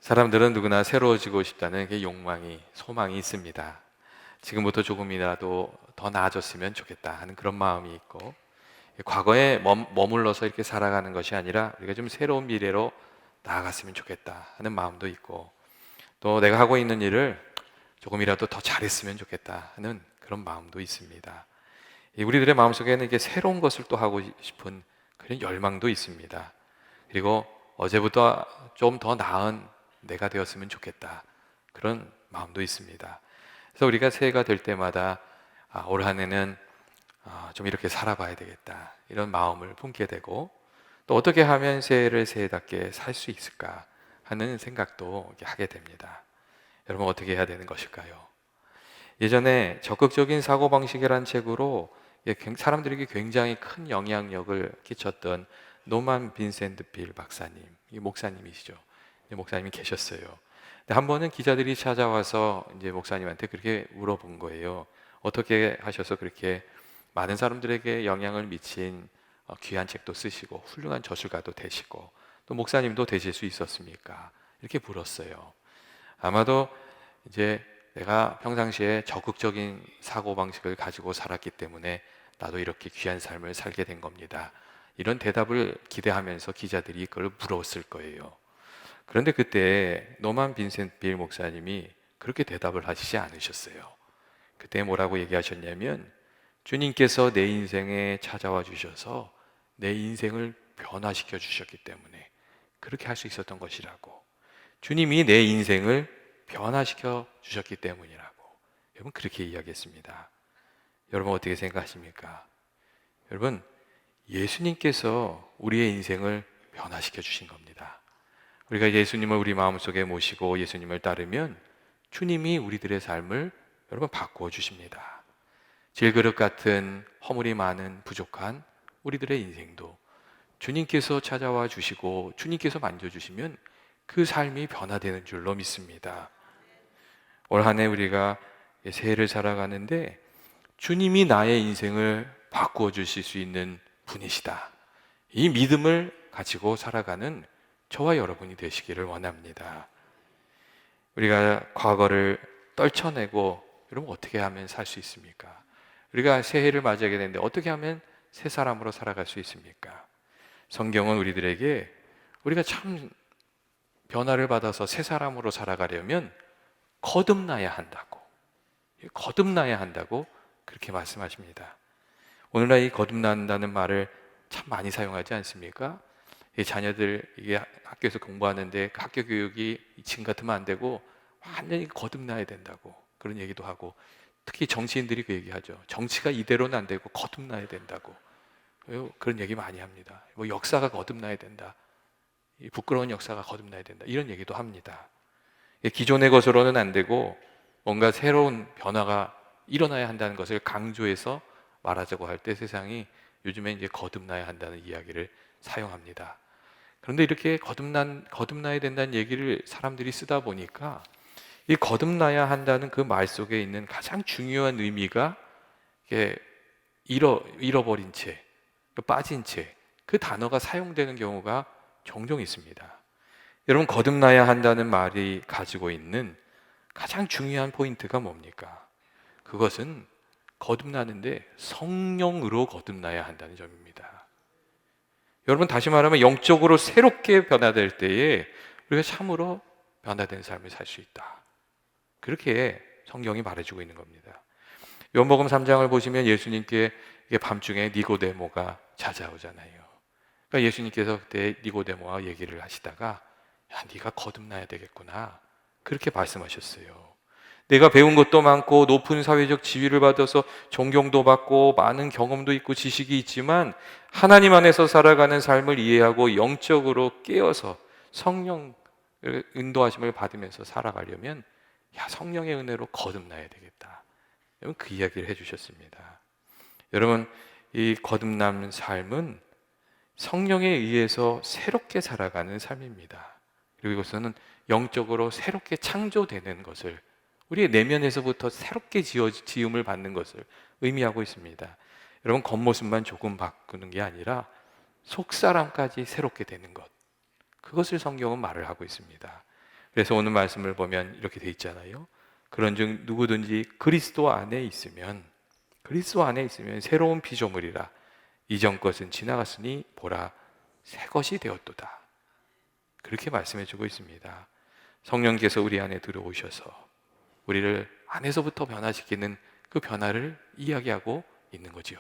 사람들은 누구나 새로워지고 싶다는 그 욕망이, 소망이 있습니다. 지금부터 조금이라도 더 나아졌으면 좋겠다 하는 그런 마음이 있고, 과거에 머물러서 이렇게 살아가는 것이 아니라 우리가 좀 새로운 미래로 나아갔으면 좋겠다 하는 마음도 있고, 또 내가 하고 있는 일을 조금이라도 더 잘했으면 좋겠다 하는 그런 마음도 있습니다. 우리들의 마음속에는 이게 새로운 것을 또 하고 싶은 그런 열망도 있습니다. 그리고 어제보다 좀 더 나은 내가 되었으면 좋겠다, 그런 마음도 있습니다. 그래서 우리가 새해가 될 때마다 올 한 해는 좀 이렇게 살아봐야 되겠다, 이런 마음을 품게 되고, 또 어떻게 하면 새해를 새해답게 살 수 있을까 하는 생각도 이렇게 하게 됩니다. 여러분, 어떻게 해야 되는 것일까요? 예전에 적극적인 사고방식이라는 책으로 사람들에게 굉장히 큰 영향력을 끼쳤던 노만 빈센트 빌 박사님, 이 목사님이시죠. 목사님이 계셨어요. 근데 한 번은 기자들이 찾아와서 이제 목사님한테 그렇게 물어본 거예요. 어떻게 하셔서 그렇게 많은 사람들에게 영향을 미친 귀한 책도 쓰시고 훌륭한 저술가도 되시고 또 목사님도 되실 수 있었습니까? 이렇게 물었어요. 아마도 이제 내가 평상시에 적극적인 사고방식을 가지고 살았기 때문에 나도 이렇게 귀한 삶을 살게 된 겁니다, 이런 대답을 기대하면서 기자들이 그걸 물었을 거예요. 그런데 그때 노만 빈센트 빌 목사님이 그렇게 대답을 하시지 않으셨어요. 그때 뭐라고 얘기하셨냐면, 주님께서 내 인생에 찾아와 주셔서 내 인생을 변화시켜 주셨기 때문에 그렇게 할 수 있었던 것이라고, 주님이 내 인생을 변화시켜 주셨기 때문이라고, 여러분 그렇게 이야기했습니다. 여러분 어떻게 생각하십니까? 여러분, 예수님께서 우리의 인생을 변화시켜 주신 겁니다. 우리가 예수님을 우리 마음속에 모시고 예수님을 따르면 주님이 우리들의 삶을 여러분 바꾸어 주십니다. 질그릇 같은 허물이 많은 부족한 우리들의 인생도 주님께서 찾아와 주시고 주님께서 만져주시면 그 삶이 변화되는 줄로 믿습니다. 올 한 해 우리가 새해를 살아가는데 주님이 나의 인생을 바꾸어 주실 수 있는 분이시다, 이 믿음을 가지고 살아가는 저와 여러분이 되시기를 원합니다. 우리가 과거를 떨쳐내고, 여러분 어떻게 하면 살 수 있습니까? 우리가 새해를 맞이하게 되는데 어떻게 하면 새 사람으로 살아갈 수 있습니까? 성경은 우리들에게 우리가 참 변화를 받아서 새 사람으로 살아가려면 거듭나야 한다고, 거듭나야 한다고 그렇게 말씀하십니다. 오늘날 이 거듭난다는 말을 참 많이 사용하지 않습니까? 이 자녀들 이게 학교에서 공부하는데 그 학교 교육이 지금 같으면 안 되고 완전히 거듭나야 된다고 그런 얘기도 하고, 특히 정치인들이 그 얘기하죠. 정치가 이대로는 안 되고 거듭나야 된다고 그런 얘기 많이 합니다. 뭐 역사가 거듭나야 된다, 이 부끄러운 역사가 거듭나야 된다, 이런 얘기도 합니다. 기존의 것으로는 안 되고 뭔가 새로운 변화가 일어나야 한다는 것을 강조해서 말하자고 할 때 세상이 요즘에 이제 거듭나야 한다는 이야기를 사용합니다. 그런데 이렇게 거듭나야 된다는 얘기를 사람들이 쓰다 보니까 이 거듭나야 한다는 그 말 속에 있는 가장 중요한 의미가 이게 잃어버린 채, 빠진 채, 그 단어가 사용되는 경우가 종종 있습니다. 여러분, 거듭나야 한다는 말이 가지고 있는 가장 중요한 포인트가 뭡니까? 그것은 거듭나는데 성령으로 거듭나야 한다는 점입니다. 여러분, 다시 말하면 영적으로 새롭게 변화될 때에 우리가 참으로 변화된 삶을 살 수 있다, 그렇게 성경이 말해주고 있는 겁니다. 요한복음 3장을 보시면 예수님께 밤중에 니고데모가 찾아오잖아요. 그러니까 예수님께서 그때 니고데모와 얘기를 하시다가, 야, 네가 거듭나야 되겠구나, 그렇게 말씀하셨어요. 내가 배운 것도 많고 높은 사회적 지위를 받아서 존경도 받고 많은 경험도 있고 지식이 있지만 하나님 안에서 살아가는 삶을 이해하고 영적으로 깨어서 성령 인도하심을 받으면서 살아가려면 성령의 은혜로 거듭나야 되겠다, 여러분 그 이야기를 해주셨습니다. 여러분, 이 거듭난 삶은 성령에 의해서 새롭게 살아가는 삶입니다. 그리고 이것은 영적으로 새롭게 창조되는 것을, 우리의 내면에서부터 새롭게 지음을 받는 것을 의미하고 있습니다. 여러분, 겉모습만 조금 바꾸는 게 아니라 속사람까지 새롭게 되는 것, 그것을 성경은 말을 하고 있습니다. 그래서 오늘 말씀을 보면 이렇게 돼 있잖아요. 그런즉 누구든지 그리스도 안에 있으면 새로운 피조물이라. 이전 것은 지나갔으니 보라 새 것이 되었도다. 그렇게 말씀해 주고 있습니다. 성령께서 우리 안에 들어오셔서 우리를 안에서부터 변화시키는 그 변화를 이야기하고 있는 거지요.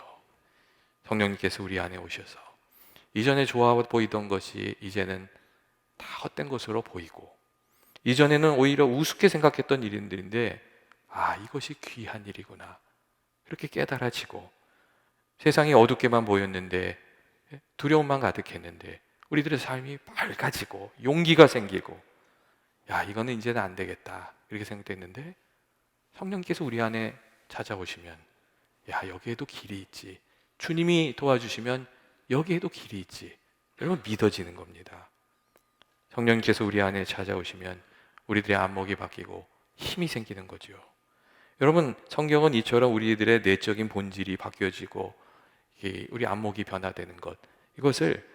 성령님께서 우리 안에 오셔서 이전에 좋아 보이던 것이 이제는 다 헛된 것으로 보이고, 이전에는 오히려 우습게 생각했던 일들인데 이것이 귀한 일이구나 그렇게 깨달아지고, 세상이 어둡게만 보였는데 두려움만 가득했는데 우리들의 삶이 밝아지고 용기가 생기고, 이거는 이제는 안 되겠다 이렇게 생각됐는데 성령께서 우리 안에 찾아오시면 여기에도 길이 있지, 주님이 도와주시면 여기에도 길이 있지, 여러분 믿어지는 겁니다. 성령께서 우리 안에 찾아오시면 우리들의 안목이 바뀌고 힘이 생기는 거죠. 여러분, 성경은 이처럼 우리들의 내적인 본질이 바뀌어지고 우리 안목이 변화되는 것, 이것을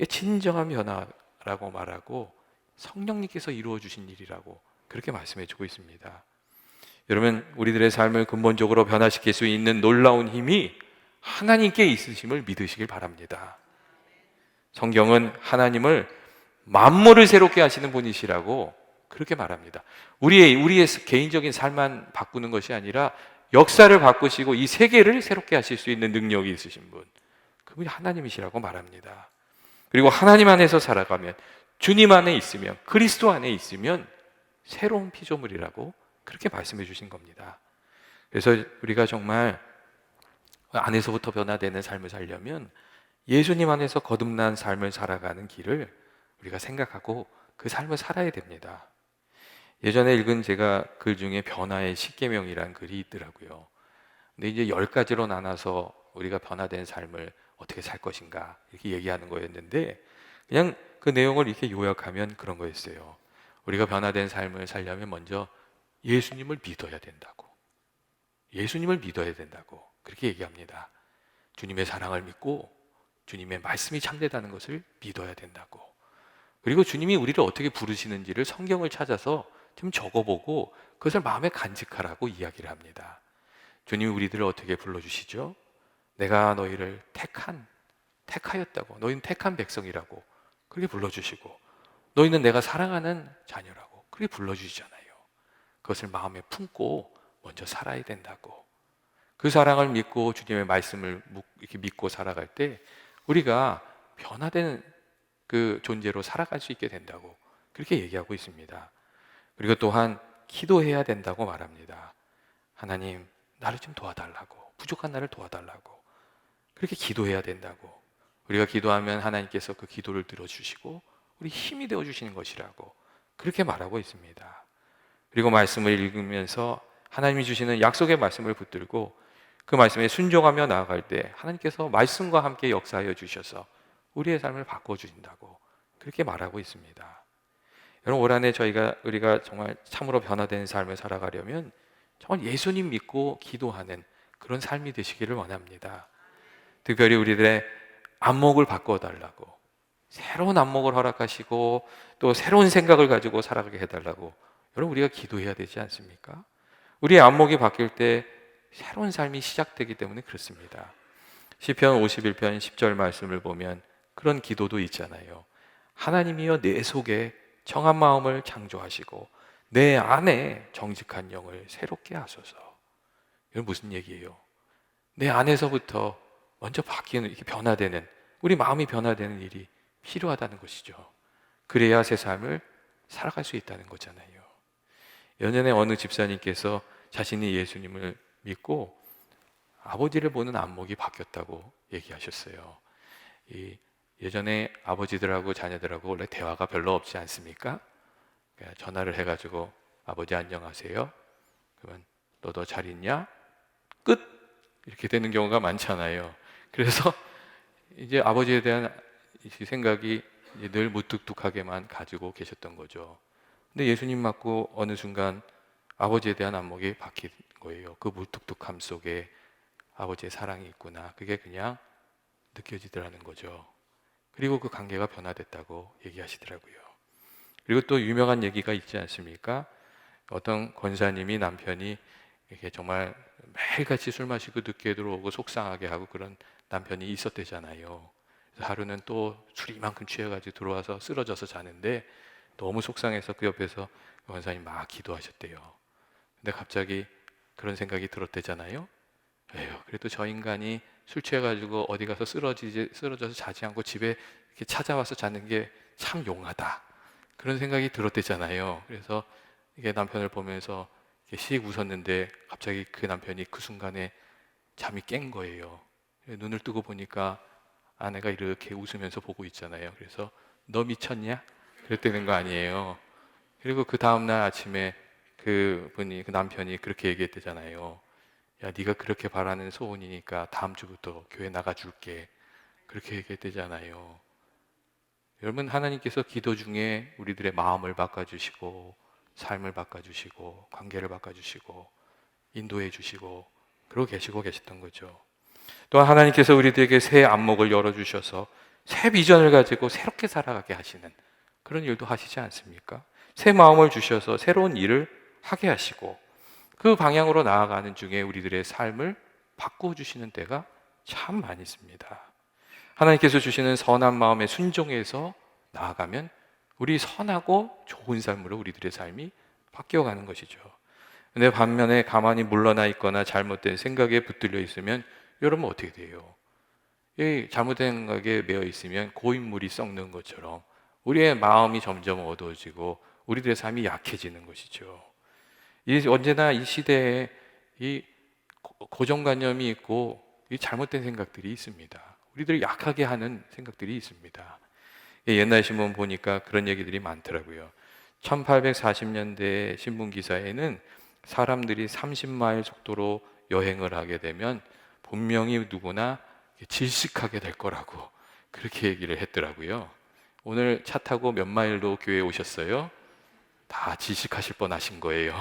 진정한 변화라고 말하고 성령님께서 이루어 주신 일이라고 그렇게 말씀해 주고 있습니다. 여러분, 우리들의 삶을 근본적으로 변화시킬 수 있는 놀라운 힘이 하나님께 있으심을 믿으시길 바랍니다. 성경은 하나님을 만물을 새롭게 하시는 분이시라고 그렇게 말합니다. 우리의 개인적인 삶만 바꾸는 것이 아니라 역사를 바꾸시고 이 세계를 새롭게 하실 수 있는 능력이 있으신 분, 그분이 하나님이시라고 말합니다. 그리고 하나님 안에서 살아가면, 주님 안에 있으면, 그리스도 안에 있으면 새로운 피조물이라고 그렇게 말씀해 주신 겁니다. 그래서 우리가 정말 안에서부터 변화되는 삶을 살려면 예수님 안에서 거듭난 삶을 살아가는 길을 우리가 생각하고 그 삶을 살아야 됩니다. 예전에 읽은 제가 글 중에 변화의 10계명이라는 글이 있더라고요. 근데 이제 10가지로 나눠서 우리가 변화된 삶을 어떻게 살 것인가 이렇게 얘기하는 거였는데, 그냥 그 내용을 이렇게 요약하면 그런 거였어요. 우리가 변화된 삶을 살려면 먼저 예수님을 믿어야 된다고. 예수님을 믿어야 된다고 그렇게 얘기합니다. 주님의 사랑을 믿고 주님의 말씀이 참되다는 것을 믿어야 된다고. 그리고 주님이 우리를 어떻게 부르시는지를 성경을 찾아서 좀 적어보고 그것을 마음에 간직하라고 이야기를 합니다. 주님이 우리들을 어떻게 불러주시죠? 내가 너희를 택하였다고, 너희는 택한 백성이라고 그렇게 불러주시고, 너희는 내가 사랑하는 자녀라고 그렇게 불러주시잖아요. 그것을 마음에 품고 먼저 살아야 된다고. 그 사랑을 믿고 주님의 말씀을 이렇게 믿고 살아갈 때 우리가 변화되는 그 존재로 살아갈 수 있게 된다고 그렇게 얘기하고 있습니다. 그리고 또한 기도해야 된다고 말합니다. 하나님, 나를 좀 도와달라고, 부족한 나를 도와달라고 그렇게 기도해야 된다고. 우리가 기도하면 하나님께서 그 기도를 들어주시고 우리 힘이 되어주시는 것이라고 그렇게 말하고 있습니다. 그리고 말씀을 읽으면서 하나님이 주시는 약속의 말씀을 붙들고 그 말씀에 순종하며 나아갈 때 하나님께서 말씀과 함께 역사하여 주셔서 우리의 삶을 바꿔주신다고 그렇게 말하고 있습니다. 여러분, 올 한해 우리가 정말 참으로 변화된 삶을 살아가려면 정말 예수님 믿고 기도하는 그런 삶이 되시기를 원합니다. 특별히 우리들의 안목을 바꿔달라고, 새로운 안목을 허락하시고 또 새로운 생각을 가지고 살아가게 해달라고 여러분, 우리가 기도해야 되지 않습니까? 우리의 안목이 바뀔 때 새로운 삶이 시작되기 때문에 그렇습니다. 시편 51편 10절 말씀을 보면 그런 기도도 있잖아요. 하나님이여 내 속에 정한 마음을 창조하시고 내 안에 정직한 영을 새롭게 하소서. 이건 무슨 얘기예요? 내 안에서부터 먼저 바뀌는, 이렇게 변화되는, 우리 마음이 변화되는 일이 필요하다는 것이죠. 그래야 새 삶을 살아갈 수 있다는 거잖아요. 예전에 어느 집사님께서 자신이 예수님을 믿고 아버지를 보는 안목이 바뀌었다고 얘기하셨어요. 예전에 아버지들하고 자녀들하고 원래 대화가 별로 없지 않습니까? 전화를 해가지고 아버지 안녕하세요. 그러면 너도 잘 있냐? 끝! 이렇게 되는 경우가 많잖아요. 그래서 이제 아버지에 대한 생각이 이제 늘 무뚝뚝하게만 가지고 계셨던 거죠. 근데 예수님 맞고 어느 순간 아버지에 대한 안목이 바뀐 거예요. 그 무뚝뚝함 속에 아버지의 사랑이 있구나, 그게 그냥 느껴지더라는 거죠. 그리고 그 관계가 변화됐다고 얘기하시더라고요. 그리고 또 유명한 얘기가 있지 않습니까? 어떤 권사님이 남편이 이렇게 정말 매일같이 술 마시고 늦게 들어오고 속상하게 하고 그런 남편이 있었대잖아요. 그래서 하루는 또 술이 이만큼 취해가지고 들어와서 쓰러져서 자는데 너무 속상해서 그 옆에서 권사님 막 기도하셨대요. 근데 갑자기 그런 생각이 들었대잖아요. 에휴, 그래도 저 인간이 술 취해가지고 어디 가서 쓰러져서 자지 않고 집에 이렇게 찾아와서 자는 게 참 용하다. 그런 생각이 들었대잖아요. 그래서 이게 남편을 보면서 이렇게 씩 웃었는데 갑자기 그 남편이 그 순간에 잠이 깬 거예요. 눈을 뜨고 보니까 아내가 이렇게 웃으면서 보고 있잖아요. 그래서 너 미쳤냐? 그랬다는 거 아니에요. 그리고 그 다음날 아침에 그 남편이 그렇게 얘기했대잖아요. 야, 네가 그렇게 바라는 소원이니까 다음 주부터 교회 나가줄게. 그렇게 얘기했대잖아요. 여러분, 하나님께서 기도 중에 우리들의 마음을 바꿔주시고 삶을 바꿔주시고 관계를 바꿔주시고 인도해 주시고 그러고 계셨던 거죠. 또한 하나님께서 우리들에게 새 안목을 열어주셔서 새 비전을 가지고 새롭게 살아가게 하시는 그런 일도 하시지 않습니까? 새 마음을 주셔서 새로운 일을 하게 하시고 그 방향으로 나아가는 중에 우리들의 삶을 바꾸어주시는 때가 참 많이 있습니다. 하나님께서 주시는 선한 마음에 순종해서 나아가면 우리 선하고 좋은 삶으로 우리들의 삶이 바뀌어가는 것이죠. 근데 반면에 가만히 물러나 있거나 잘못된 생각에 붙들려 있으면 여러분 어떻게 돼요? 이 잘못된 생각에 매여 있으면 고인물이 썩는 것처럼 우리의 마음이 점점 어두워지고 우리들의 삶이 약해지는 것이죠. 언제나 이 시대에 이 고정관념이 있고 이 잘못된 생각들이 있습니다. 우리들을 약하게 하는 생각들이 있습니다. 옛날 신문 보니까 그런 얘기들이 많더라고요. 1840년대 신문 기사에는 사람들이 30마일 속도로 여행을 하게 되면 분명히 누구나 질식하게 될 거라고 그렇게 얘기를 했더라고요. 오늘 차 타고 몇 마일로 교회에 오셨어요? 다 질식하실 뻔하신 거예요.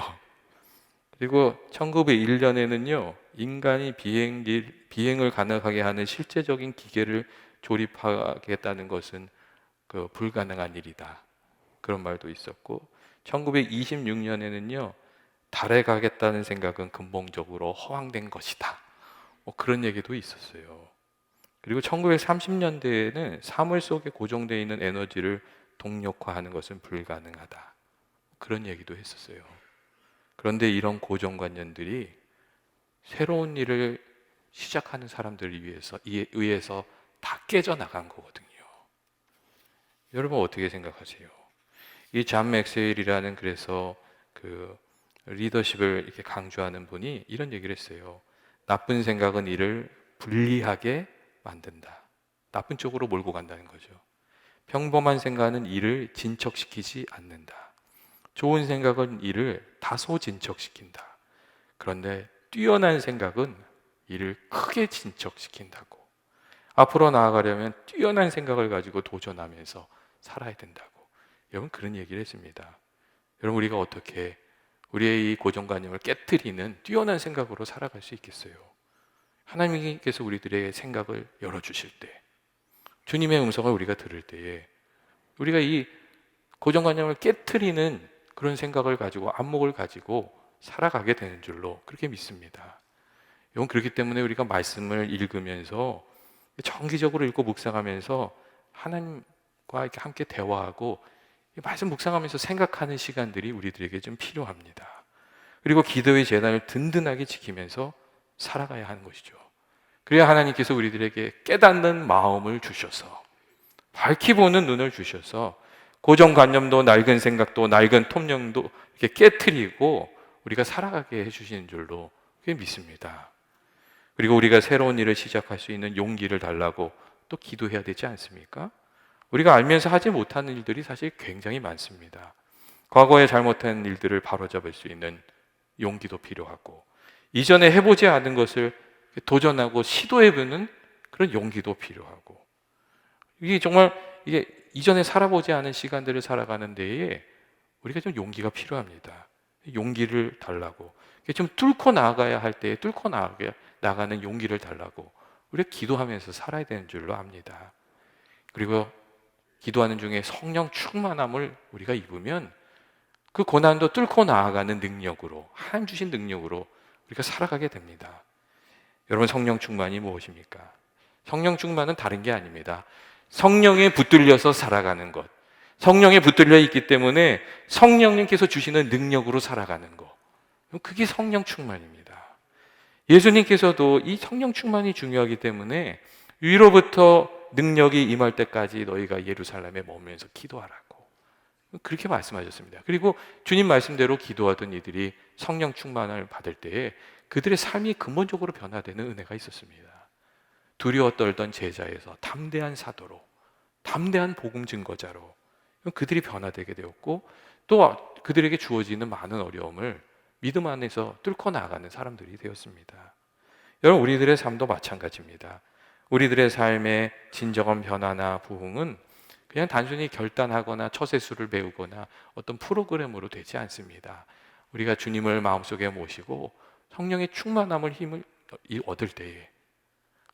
그리고 1901년에는요, 인간이 비행을 가능하게 하는 실제적인 기계를 조립하겠다는 것은 불가능한 일이다. 그런 말도 있었고, 1926년에는요, 달에 가겠다는 생각은 근본적으로 허황된 것이다. 그런 얘기도 있었어요. 그리고 1930년대에는 사물 속에 고정되어 있는 에너지를 동력화하는 것은 불가능하다. 그런 얘기도 했었어요. 그런데 이런 고정관념들이 새로운 일을 시작하는 사람들을 의해서 다 깨져나간 거거든요. 여러분 어떻게 생각하세요? 이 존 맥스웰이라는 그래서 그 리더십을 이렇게 강조하는 분이 이런 얘기를 했어요. 나쁜 생각은 일을 불리하게 만든다. 나쁜 쪽으로 몰고 간다는 거죠. 평범한 생각은 일을 진척시키지 않는다. 좋은 생각은 일을 다소 진척시킨다. 그런데 뛰어난 생각은 일을 크게 진척시킨다고. 앞으로 나아가려면 뛰어난 생각을 가지고 도전하면서 살아야 된다고. 여러분 그런 얘기를 했습니다. 여러분 우리가 어떻게 우리의 이 고정관념을 깨트리는 뛰어난 생각으로 살아갈 수 있겠어요? 하나님께서 우리들의 생각을 열어주실 때, 주님의 음성을 우리가 들을 때에 우리가 이 고정관념을 깨트리는 그런 생각을 가지고 안목을 가지고 살아가게 되는 줄로 그렇게 믿습니다. 이건 그렇기 때문에 우리가 말씀을 읽으면서 정기적으로 읽고 묵상하면서 하나님과 이렇게 함께 대화하고 말씀 묵상하면서 생각하는 시간들이 우리들에게 좀 필요합니다. 그리고 기도의 재단을 든든하게 지키면서 살아가야 하는 것이죠. 그래야 하나님께서 우리들에게 깨닫는 마음을 주셔서 밝히 보는 눈을 주셔서 고정관념도 낡은 생각도 낡은 톱령도 이렇게 깨트리고 우리가 살아가게 해주시는 줄로 그게 믿습니다. 그리고 우리가 새로운 일을 시작할 수 있는 용기를 달라고 또 기도해야 되지 않습니까? 우리가 알면서 하지 못하는 일들이 사실 굉장히 많습니다. 과거에 잘못한 일들을 바로잡을 수 있는 용기도 필요하고 이전에 해보지 않은 것을 도전하고 시도해보는 그런 용기도 필요하고 이게 이전에 살아보지 않은 시간들을 살아가는 데에 우리가 좀 용기가 필요합니다. 용기를 달라고 좀 뚫고 나가야 할 때에 뚫고 나가는 용기를 달라고 우리가 기도하면서 살아야 되는 줄로 압니다. 그리고 기도하는 중에 성령 충만함을 우리가 입으면 그 고난도 뚫고 나아가는 능력으로, 하나님 주신 능력으로 우리가 살아가게 됩니다. 여러분, 성령 충만이 무엇입니까? 성령 충만은 다른 게 아닙니다. 성령에 붙들려서 살아가는 것, 성령에 붙들려 있기 때문에 성령님께서 주시는 능력으로 살아가는 것, 그게 성령 충만입니다. 예수님께서도 이 성령 충만이 중요하기 때문에 위로부터 능력이 임할 때까지 너희가 예루살렘에 머물면서 기도하라고 그렇게 말씀하셨습니다. 그리고 주님 말씀대로 기도하던 이들이 성령 충만을 받을 때에 그들의 삶이 근본적으로 변화되는 은혜가 있었습니다. 두려워 떨던 제자에서 담대한 사도로, 담대한 복음 증거자로 그들이 변화되게 되었고, 또 그들에게 주어지는 많은 어려움을 믿음 안에서 뚫고 나가는 사람들이 되었습니다. 여러분, 우리들의 삶도 마찬가지입니다. 우리들의 삶의 진정한 변화나 부흥은 그냥 단순히 결단하거나 처세술을 배우거나 어떤 프로그램으로 되지 않습니다. 우리가 주님을 마음속에 모시고 성령의 충만함을 힘을 얻을 때에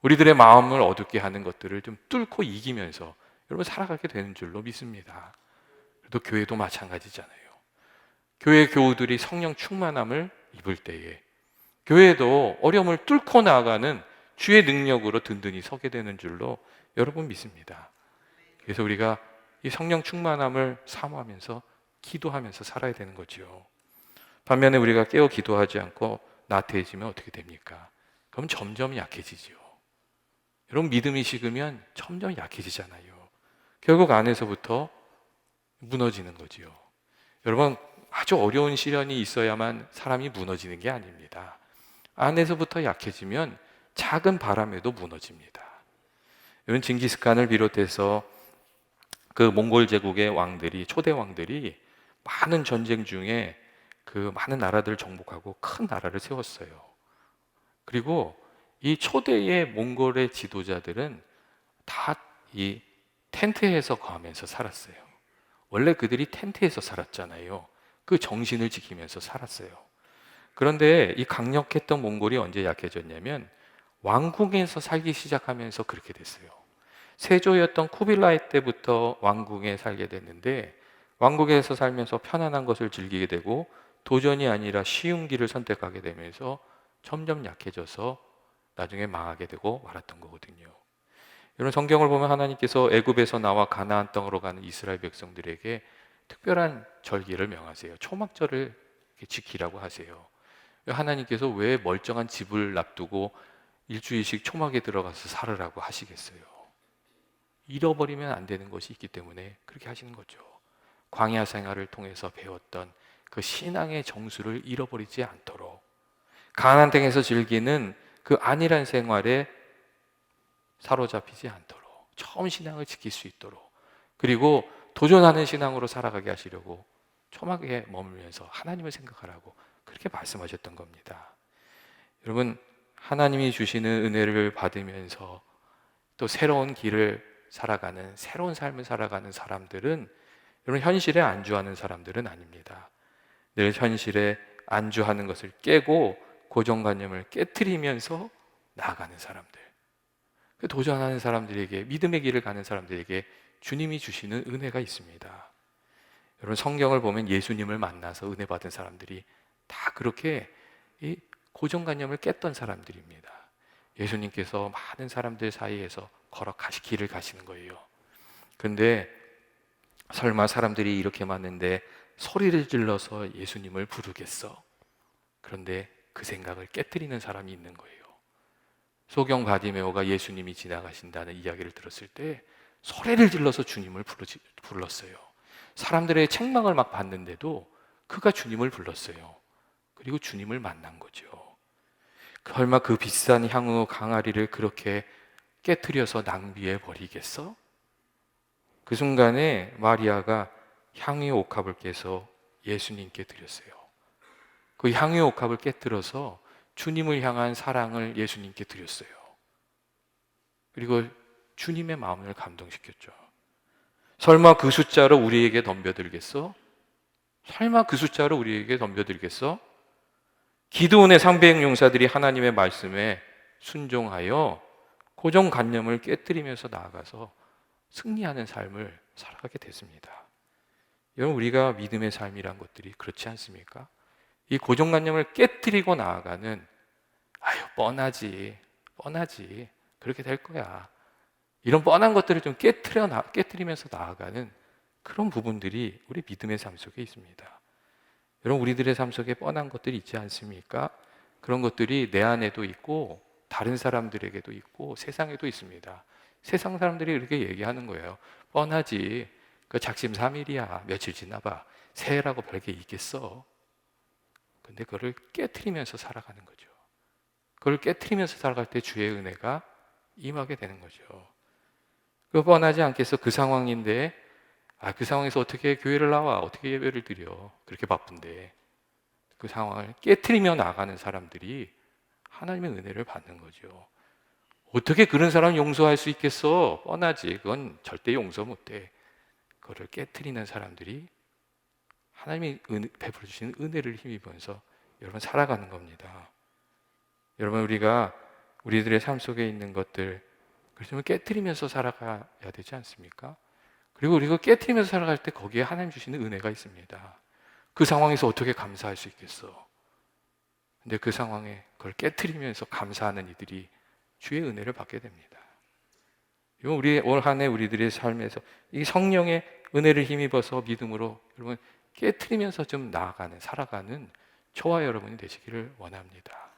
우리들의 마음을 어둡게 하는 것들을 좀 뚫고 이기면서 여러분 살아가게 되는 줄로 믿습니다. 또 교회도 마찬가지잖아요. 교회 교우들이 성령 충만함을 입을 때에 교회도 어려움을 뚫고 나아가는 주의 능력으로 든든히 서게 되는 줄로 여러분 믿습니다. 그래서 우리가 이 성령 충만함을 사모하면서 기도하면서 살아야 되는 거죠. 반면에 우리가 깨어 기도하지 않고 나태해지면 어떻게 됩니까? 그럼 점점 약해지죠. 여러분, 믿음이 식으면 점점 약해지잖아요. 결국 안에서부터 무너지는 거지요. 여러분, 아주 어려운 시련이 있어야만 사람이 무너지는 게 아닙니다. 안에서부터 약해지면 작은 바람에도 무너집니다. 여러분, 징기스칸을 비롯해서 그 몽골 제국의 왕들이, 초대 왕들이 많은 전쟁 중에 그 많은 나라들을 정복하고 큰 나라를 세웠어요. 그리고 이 초대의 몽골의 지도자들은 다 이 텐트에서 거하면서 살았어요. 원래 그들이 텐트에서 살았잖아요. 그 정신을 지키면서 살았어요. 그런데 이 강력했던 몽골이 언제 약해졌냐면 왕궁에서 살기 시작하면서 그렇게 됐어요. 세조였던 쿠빌라이 때부터 왕궁에 살게 됐는데 왕국에서 살면서 편안한 것을 즐기게 되고 도전이 아니라 쉬운 길을 선택하게 되면서 점점 약해져서 나중에 망하게 되고 말았던 거거든요. 이런 성경을 보면 하나님께서 애굽에서 나와 가나안 땅으로 가는 이스라엘 백성들에게 특별한 절기를 명하세요. 초막절을 지키라고 하세요. 하나님께서 왜 멀쩡한 집을 놔두고 일주일씩 초막에 들어가서 살으라고 하시겠어요? 잃어버리면 안 되는 것이 있기 때문에 그렇게 하시는 거죠. 광야 생활을 통해서 배웠던 그 신앙의 정수를 잃어버리지 않도록, 가나안 땅에서 즐기는 그 안일한 생활에 사로잡히지 않도록, 처음 신앙을 지킬 수 있도록, 그리고 도전하는 신앙으로 살아가게 하시려고 초막에 머물면서 하나님을 생각하라고 그렇게 말씀하셨던 겁니다. 여러분, 하나님이 주시는 은혜를 받으면서 또 새로운 길을 살아가는, 새로운 삶을 살아가는 사람들은 여러분 현실에 안주하는 사람들은 아닙니다. 늘 현실에 안주하는 것을 깨고 고정관념을 깨트리면서 나아가는 사람들, 도전하는 사람들에게, 믿음의 길을 가는 사람들에게 주님이 주시는 은혜가 있습니다. 여러분, 성경을 보면 예수님을 만나서 은혜 받은 사람들이 다 그렇게 이 고정관념을 깼던 사람들입니다. 예수님께서 많은 사람들 사이에서 길을 가시는 거예요. 그런데 설마 사람들이 이렇게 많은데 소리를 질러서 예수님을 부르겠어? 그런데 그 생각을 깨트리는 사람이 있는 거예요. 소경 바디메오가 예수님이 지나가신다는 이야기를 들었을 때 소리를 질러서 주님을 불렀어요. 사람들의 책망을 막 받는데도 그가 주님을 불렀어요. 그리고 주님을 만난 거죠. 설마 그 비싼 향후 강아리를 그렇게 깨트려서 낭비해 버리겠어? 그 순간에 마리아가 향유 옥합을 깨서 예수님께 드렸어요. 그 향유 옥합을 깨트려서 주님을 향한 사랑을 예수님께 드렸어요. 그리고 주님의 마음을 감동시켰죠. 설마 그 숫자로 우리에게 덤벼들겠어? 설마 그 숫자로 우리에게 덤벼들겠어? 기드온의 300 용사들이 하나님의 말씀에 순종하여 고정관념을 깨뜨리면서 나아가서 승리하는 삶을 살아가게 됐습니다. 여러분, 우리가 믿음의 삶이란 것들이 그렇지 않습니까? 이 고정관념을 깨뜨리고 나아가는, 아유 뻔하지, 뻔하지, 그렇게 될 거야, 이런 뻔한 것들을 좀 깨뜨리면서 나아가는 그런 부분들이 우리 믿음의 삶 속에 있습니다. 여러분, 우리들의 삶 속에 뻔한 것들이 있지 않습니까? 그런 것들이 내 안에도 있고 다른 사람들에게도 있고 세상에도 있습니다. 세상 사람들이 이렇게 얘기하는 거예요. 뻔하지, 그 작심삼일이야, 며칠 지나봐, 새해라고 별게 있겠어. 근데 그걸 깨트리면서 살아가는 거죠. 그걸 깨트리면서 살아갈 때 주의 은혜가 임하게 되는 거죠. 그 뻔하지 않겠어? 그 상황인데, 그 상황에서 어떻게 교회를 나와, 어떻게 예배를 드려, 그렇게 바쁜데, 그 상황을 깨트리며 나가는 사람들이 하나님의 은혜를 받는 거죠. 어떻게 그런 사람 용서할 수 있겠어? 뻔하지, 그건 절대 용서 못해. 그거를 깨트리는 사람들이 하나님이 베풀어 주시는 은혜를 힘입으면서 여러분 살아가는 겁니다. 여러분, 우리가 우리들의 삶 속에 있는 것들, 그렇지만 깨트리면서 살아가야 되지 않습니까? 그리고 우리가 깨트리면서 살아갈 때 거기에 하나님 주시는 은혜가 있습니다. 그 상황에서 어떻게 감사할 수 있겠어? 근데 그 상황에 그걸 깨트리면서 감사하는 이들이 주의 은혜를 받게 됩니다. 우리 올 한 해 우리들의 삶에서 이 성령의 은혜를 힘입어서 믿음으로 여러분 깨트리면서 좀 나아가는, 살아가는 저와 여러분이 되시기를 원합니다.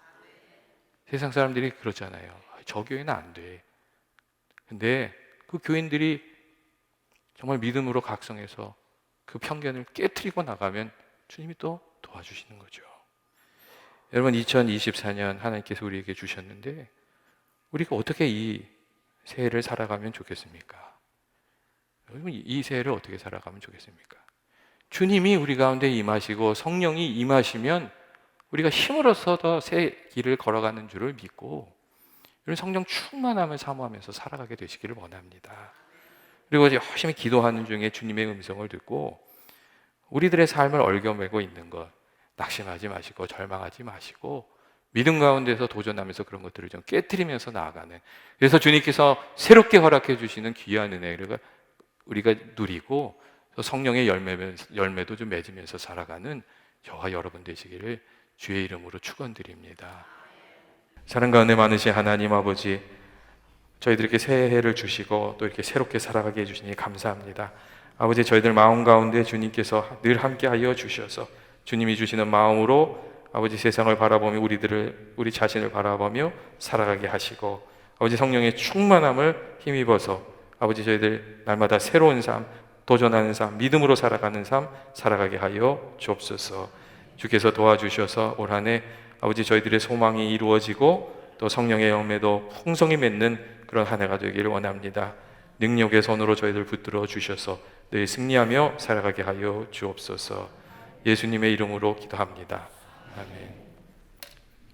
세상 사람들이 그러잖아요. 저 교회는 안 돼. 근데 그 교인들이 정말 믿음으로 각성해서 그 편견을 깨트리고 나가면 주님이 또 도와주시는 거죠. 여러분, 2024년 하나님께서 우리에게 주셨는데 우리가 어떻게 이 새해를 살아가면 좋겠습니까? 여러분, 이 새해를 어떻게 살아가면 좋겠습니까? 주님이 우리 가운데 임하시고 성령이 임하시면 우리가 힘을 얻어서 새 길을 걸어가는 줄을 믿고 이런 성령 충만함을 사모하면서 살아가게 되시기를 원합니다. 그리고 열심히 기도하는 중에 주님의 음성을 듣고 우리들의 삶을 얽어매고 있는 것, 낙심하지 마시고 절망하지 마시고 믿음 가운데서 도전하면서 그런 것들을 좀 깨트리면서 나아가는, 그래서 주님께서 새롭게 허락해 주시는 귀한 은혜를 우리가 누리고 성령의 열매도 좀 맺으면서 살아가는 저와 여러분 되시기를 주의 이름으로 축원드립니다. 사랑과 은혜 많으신 하나님 아버지, 저희들에게 새해를 주시고 또 이렇게 새롭게 살아가게 해주시니 감사합니다. 아버지, 저희들 마음 가운데 주님께서 늘 함께하여 주셔서 주님이 주시는 마음으로 아버지 세상을 바라보며 우리 자신을 바라보며 살아가게 하시고 아버지 성령의 충만함을 힘입어서 아버지 저희들 날마다 새로운 삶, 도전하는 삶, 믿음으로 살아가는 삶 살아가게 하여 주옵소서. 주께서 도와주셔서 올 한 해 아버지 저희들의 소망이 이루어지고 또 성령의 열매도 풍성히 맺는 그런 한 해가 되기를 원합니다. 능력의 손으로 저희들 붙들어 주셔서 늘 승리하며 살아가게 하여 주옵소서. 예수님의 이름으로 기도합니다. 아멘.